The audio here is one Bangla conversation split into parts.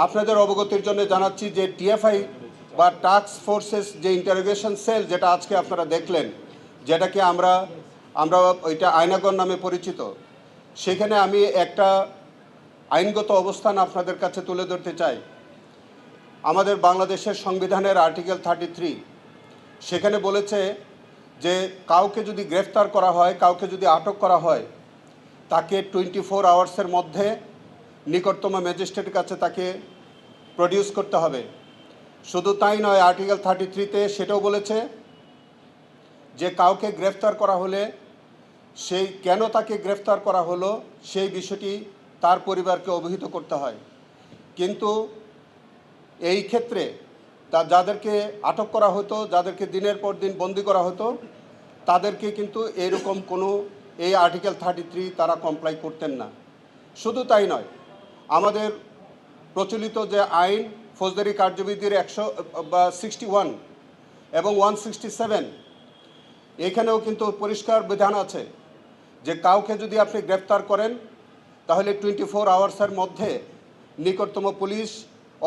আপনাদের অবগতির জন্য জানাচ্ছি যে টিএফআই বা টাস্ক ফোর্সেস যে ইন্টারোগেশন সেল যেটা আজকে আপনারা দেখলেন, যেটাকে আমরা ওইটা আয়নাগর নামে পরিচিত, সেখানে আমি একটা আইনগত অবস্থান আপনাদের কাছে তুলে ধরতে চাই। আমাদের বাংলাদেশের সংবিধানের আর্টিকেল 33 সেখানে বলেছে যে কাউকে যদি গ্রেফতার করা হয়, কাউকে যদি আটক করা হয়, তাকে 24 আওয়ার্সের মধ্যে নিকটতম ম্যাজিস্ট্রেটের কাছে তাকে প্রডিউস করতে হবে। শুধু তাই নয়, আর্টিকেল 33-তে সেটাও বলেছে যে কাউকে গ্রেফতার করা হলে সেই কেন তাকে গ্রেফতার করা হলো সেই বিষয়টি তার পরিবারকে অবহিত করতে হয়। কিন্তু এই ক্ষেত্রে যাদেরকে আটক করা হতো, যাদেরকে দিনের পর দিন বন্দি করা হতো, তাদেরকে কিন্তু এরকম কোনো এই আর্টিকেল 33 তারা কমপ্লাই করতেন না। শুধু তাই নয়, আমাদের প্রচলিত যে আইন ফৌজদারি কার্যবিধির 161 এবং 167 এখানেও কিন্তু পরিষ্কার বিধান আছে যে কাউকে যদি আপনি গ্রেফতার করেন তাহলে 24 আওয়ার্সের মধ্যে নিকটতম পুলিশ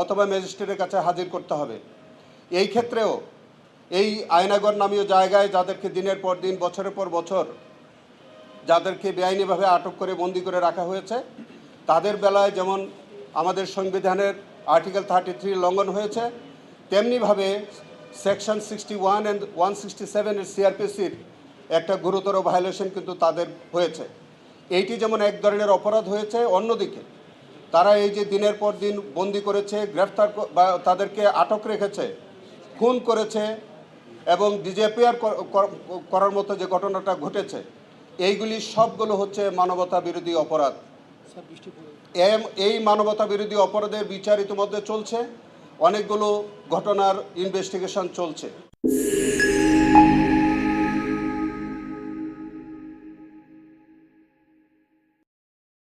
অথবা ম্যাজিস্ট্রেটের কাছে হাজির করতে হবে। এই ক্ষেত্রেও এই আয়নাগর নামীয় জায়গায় যাদেরকে দিনের পর দিন বছরের পর বছর যাদেরকে বেআইনিভাবে আটক করে বন্দি করে রাখা হয়েছে, তাদের বেলায় যেমন আমাদের সংবিধানের আর্টিকেল 33 লঙ্ঘন হয়েছে, তেমনিভাবে সেকশন 61 অ্যান্ড 167 সিআরপিসির একটা গুরুতর ভায়োলেশন কিন্তু তাদের হয়েছে। এইটি যেমন এক ধরনের অপরাধ হয়েছে, অন্যদিকে তারা এই যে দিনের পর দিন বন্দি করেছে, গ্রেফতার বা তাদেরকে আটক রেখেছে, খুন করেছে এবং ডিজেপিআর করার মতো যে ঘটনাটা ঘটেছে, এইগুলি সবগুলো হচ্ছে মানবতা বিরোধী অপরাধ। এই মানবতা বিরোধী অপরাধের বিচার ইতিমধ্যে চলছে, অনেকগুলো ঘটনার ইনভেস্টিগেশন চলছে।